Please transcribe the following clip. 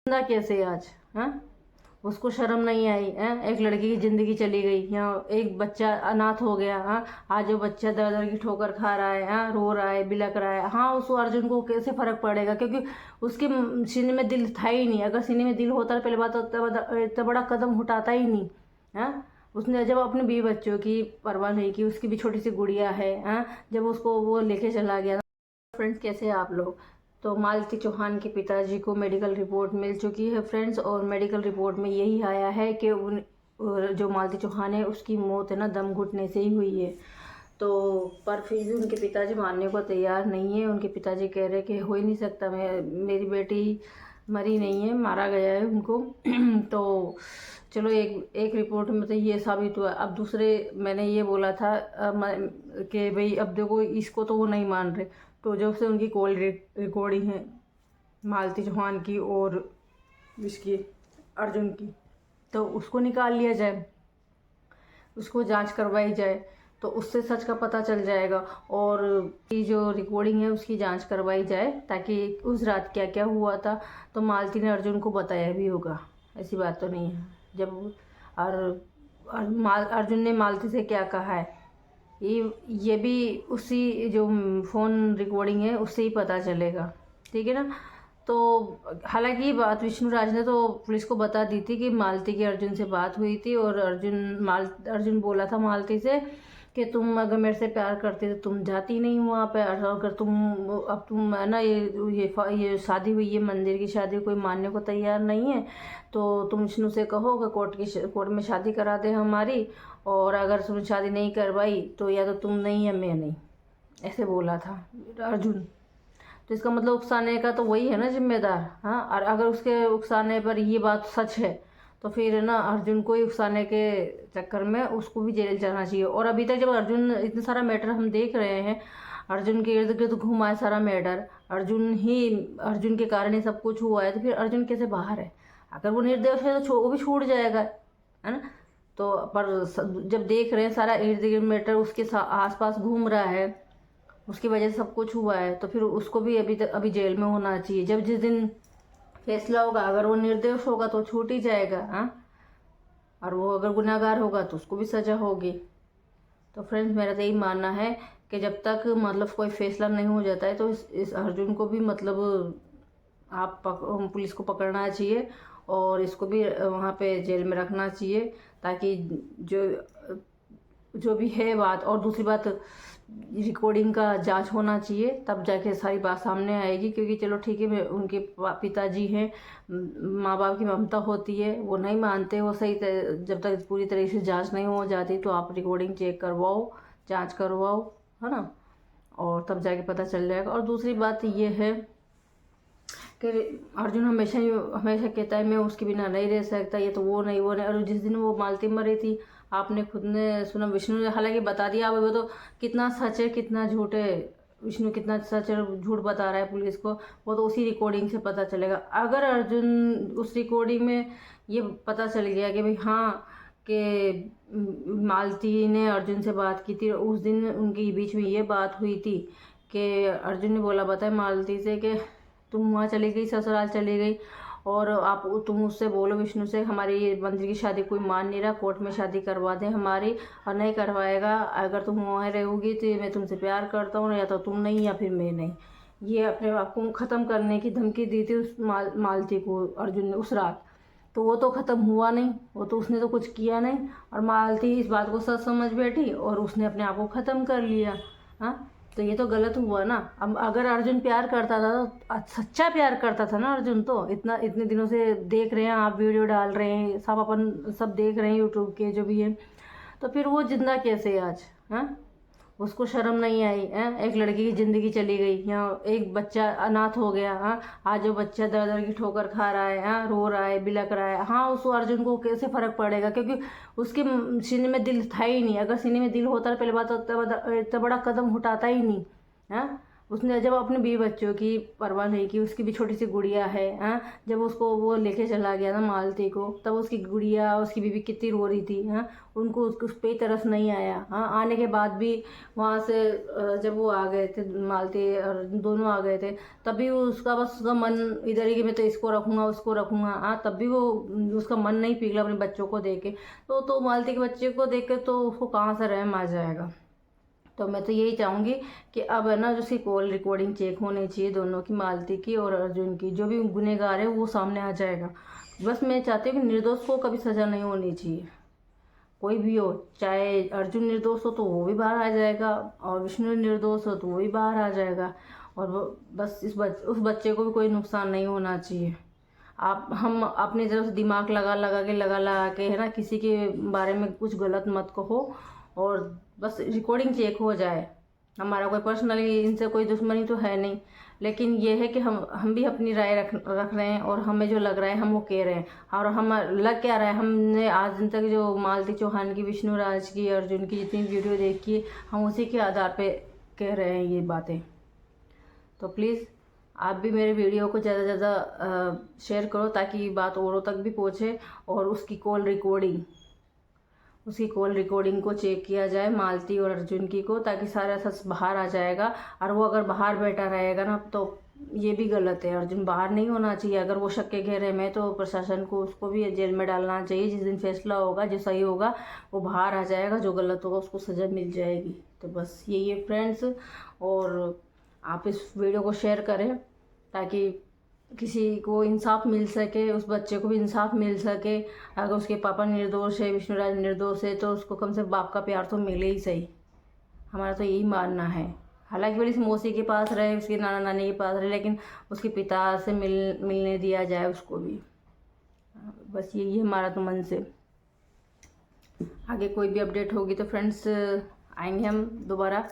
जिंदा कैसे आज? हाँ, उसको शर्म नहीं आई है? एक लड़की की जिंदगी चली गई, यहाँ एक बच्चा अनाथ हो गया। हाँ, आज वो बच्चा दर दर की ठोकर खा रहा है, हाँ, रो रहा है, बिलक रहा है। हाँ, उस अर्जुन को कैसे फर्क पड़ेगा, क्योंकि उसके सीने में दिल था ही नहीं। अगर सीने में दिल होता तो पहले बात तो इतना बड़ा कदम उठाता ही नहीं। हाँ, उसने जब अपने बीवी बच्चों की परवाह नहीं की, उसकी भी छोटी सी गुड़िया है। हाँ, जब उसको वो लेके चला गया। फ्रेंड्स, कैसे हैं आप लोग? तो मालती चौहान के पिताजी को मेडिकल रिपोर्ट मिल चुकी है फ्रेंड्स, और मेडिकल रिपोर्ट में यही आया है कि जो मालती चौहान है उसकी मौत है ना दम घुटने से ही हुई है। तो पर फिर भी उनके पिताजी मानने को तैयार नहीं है। उनके पिताजी कह रहे हैं कि हो ही नहीं सकता, मैं मेरी बेटी मरी नहीं है, मारा गया है उनको। तो चलो, एक एक रिपोर्ट में तो ये साबित हुआ। अब दूसरे मैंने ये बोला था कि भाई अब देखो, इसको तो वो नहीं मान रहे। तो जब से उनकी कॉल रिकॉर्डिंग है मालती चौहान की और इसकी अर्जुन की, तो उसको निकाल लिया जाए, उसको जांच करवाई जाए, तो उससे सच का पता चल जाएगा। और ये जो रिकॉर्डिंग है उसकी जांच करवाई जाए, ताकि उस रात क्या क्या हुआ था। तो मालती ने अर्जुन को बताया भी होगा, ऐसी बात तो नहीं है। जब अर्जुन ने मालती से क्या कहा है, ये भी उसी जो फ़ोन रिकॉर्डिंग है उससे ही पता चलेगा, ठीक है ना। तो हालांकि ये बात विष्णु राज ने तो पुलिस को बता दी थी कि मालती की अर्जुन से बात हुई थी, और अर्जुन बोला था मालती से कि तुम अगर मेरे से प्यार करती तो तुम जाती नहीं वहाँ पे, और अगर तुम है ना, ये शादी हुई है, मंदिर की शादी, कोई मानने को तैयार नहीं है, तो तुम विष्णु से कहो कि कोर्ट में शादी करा दे हमारी। और अगर तुमने शादी नहीं करवाई तो या तो तुम नहीं या मैं नहीं, ऐसे बोला था अर्जुन। तो इसका मतलब उकसाने का तो वही है ना जिम्मेदार। हाँ, और अगर उसके उकसाने पर ये बात सच है तो फिर ना अर्जुन को ही उकसाने के चक्कर में उसको भी जेल जाना चाहिए। और अभी तक जब अर्जुन, इतना सारा मैटर हम देख रहे हैं, अर्जुन के इर्द गिर्द घुमा है सारा मैटर, अर्जुन के कारण ही सब कुछ हुआ है, तो फिर अर्जुन कैसे बाहर है? अगर वो निर्दोष है तो वो भी छूट जाएगा, है ना। तो पर जब देख रहे हैं सारा इर्द गिर्द मैटर उसके आसपास घूम रहा है, उसकी वजह से सब कुछ हुआ है, तो फिर उसको भी अभी जेल में होना चाहिए। जब जिस दिन फैसला होगा, अगर वो निर्दोष होगा तो छूट ही जाएगा। हाँ, और वो अगर गुनहगार होगा तो उसको भी सजा होगी। तो फ्रेंड्स, मेरा तो यही मानना है कि जब तक मतलब कोई फैसला नहीं हो जाता है तो इस अर्जुन को भी मतलब पुलिस को पकड़ना चाहिए, और इसको भी वहाँ पे जेल में रखना चाहिए, ताकि जो जो भी है बात। और दूसरी बात, रिकॉर्डिंग का जांच होना चाहिए, तब जाके सारी बात सामने आएगी। क्योंकि चलो ठीक है, उनके पिताजी हैं, माँ बाप की ममता होती है, वो नहीं मानते, वो जब तक पूरी तरह से जांच नहीं हो जाती तो आप रिकॉर्डिंग चेक करवाओ, जांच करवाओ, है ना, और तब जाके पता चल जाएगा। और दूसरी बात ये है कि अर्जुन हमेशा कहता है मैं उसके बिना नहीं रह सकता, ये तो वो नहीं वो नहीं। और जिस दिन वो मालती मरी थी, आपने खुद ने सुना, विष्णु ने हालांकि बता दिया, अब वो तो कितना सच है कितना झूठ है, विष्णु कितना सच और झूठ बता रहा है पुलिस को, वो तो उसी रिकॉर्डिंग से पता चलेगा। अगर अर्जुन उस रिकॉर्डिंग में ये पता चल गया कि भाई हाँ, कि मालती ने अर्जुन से बात की थी, उस दिन उनके बीच में ये बात हुई थी कि अर्जुन ने बोला बताया मालती से कि तुम वहाँ चली गई, ससुराल चली गई, और तुम उससे बोलो विष्णु से हमारी ये मंदिर की शादी कोई मान नहीं रहा, कोर्ट में शादी करवा दें हमारी, और नहीं करवाएगा, अगर तुम वहाँ रहोगी तो मैं तुमसे प्यार करता हूँ, या तो तुम नहीं या फिर मैं नहीं। ये अपने आप को ख़त्म करने की धमकी दी थी उस मालती को अर्जुन ने उस रात। तो वो तो ख़त्म हुआ नहीं, वो तो उसने तो कुछ किया नहीं, और मालती इस बात को सच समझ बैठी और उसने अपने आप को ख़त्म कर लिया। हाँ, तो ये तो गलत हुआ ना। अब अगर अर्जुन प्यार करता था तो सच्चा प्यार करता था ना अर्जुन, तो इतने दिनों से देख रहे हैं, आप वीडियो डाल रहे हैं, सब देख रहे हैं यूट्यूब के जो भी है, तो फिर वो जिंदा कैसे है आज? हाँ, उसको शर्म नहीं आई है? एक लड़की की ज़िंदगी चली गई, यहाँ एक बच्चा अनाथ हो गया। हाँ, आज वो बच्चा दर दर की ठोकर खा रहा है, हाँ, रो रहा है, बिलक रहा है। हाँ, उस अर्जुन को कैसे फ़र्क पड़ेगा, क्योंकि उसके सीने में दिल था ही नहीं। अगर सीने में दिल होता तो पहले बात तो इतना बड़ा कदम उठाता ही नहीं। हाँ, उसने जब अपने बीवी बच्चों की परवाह नहीं की, उसकी भी छोटी सी गुड़िया है, हाँ, जब उसको वो लेके चला गया ना मालती को, तब उसकी गुड़िया उसकी बीवी कितनी रो रही थी, हाँ, उनको उस पे तरस नहीं आया, हाँ, आने के बाद भी वहाँ से जब वो आ गए थे मालती और दोनों आ गए थे, तभी वो उसका बस उसका मन इधर ही कि मैं तो इसको रखूँगा उसको रखूँगा, हाँ, तब भी वो उसका मन नहीं पिघला अपने बच्चों को देख के। तो मालती के बच्चे को देख के तो उसको कहाँ से रहम आ जाएगा। तो मैं तो यही चाहूँगी कि अब है ना जो उसकी कॉल रिकॉर्डिंग चेक होनी चाहिए दोनों की, मालती की और अर्जुन की, जो भी गुनहगार है वो सामने आ जाएगा। बस मैं चाहती हूँ कि निर्दोष को कभी सज़ा नहीं होनी चाहिए, कोई भी हो, चाहे अर्जुन निर्दोष हो तो वो भी बाहर आ जाएगा, और विष्णु निर्दोष हो तो वो भी बाहर आ जाएगा, और वो बस उस बच्चे को भी कोई नुकसान नहीं होना चाहिए। आप हम अपनी तरफ से दिमाग लगा लगा के है ना, किसी के बारे में कुछ गलत मत कहो, और बस रिकॉर्डिंग चेक हो जाए। हमारा कोई पर्सनली इनसे कोई दुश्मनी तो है नहीं, लेकिन ये है कि हम भी अपनी राय रख रहे हैं, और हमें जो लग रहा है हम वो कह रहे हैं। और हम लग क्या रहा है, हमने आज दिन तक जो मालती चौहान की, विष्णु राज की, अर्जुन की जितनी वीडियो देखी है, हम उसी के आधार पे कह रहे हैं ये बातें। तो प्लीज़ आप भी मेरे वीडियो को ज़्यादा से ज़्यादा शेयर करो, ताकि बात औरों तक भी पहुँचे, और उसकी कॉल रिकॉर्डिंग को चेक किया जाए मालती और अर्जुन की को, ताकि सारा सच बाहर आ जाएगा। और वो अगर बाहर बैठा रहेगा ना तो ये भी गलत है, अर्जुन बाहर नहीं होना चाहिए। अगर वो शक के घेरे में, तो प्रशासन को उसको भी जेल में डालना चाहिए। जिस दिन फैसला होगा, जो सही होगा वो बाहर आ जाएगा, जो गलत होगा उसको सज़ा मिल जाएगी। तो बस यही है फ्रेंड्स, और आप इस वीडियो को शेयर करें ताकि किसी को इंसाफ मिल सके, उस बच्चे को भी इंसाफ मिल सके। अगर उसके पापा निर्दोष है, विष्णुराज निर्दोष है, तो उसको कम से कम बाप का प्यार तो मिले ही सही। हमारा तो यही मानना है। हालांकि बड़ी मौसी के पास रहे, उसके नाना नानी के पास रहे, लेकिन उसके पिता से मिलने दिया जाए उसको भी। बस यही है हमारा तो मन से। आगे कोई भी अपडेट होगी तो फ्रेंड्स आएंगे हम दोबारा।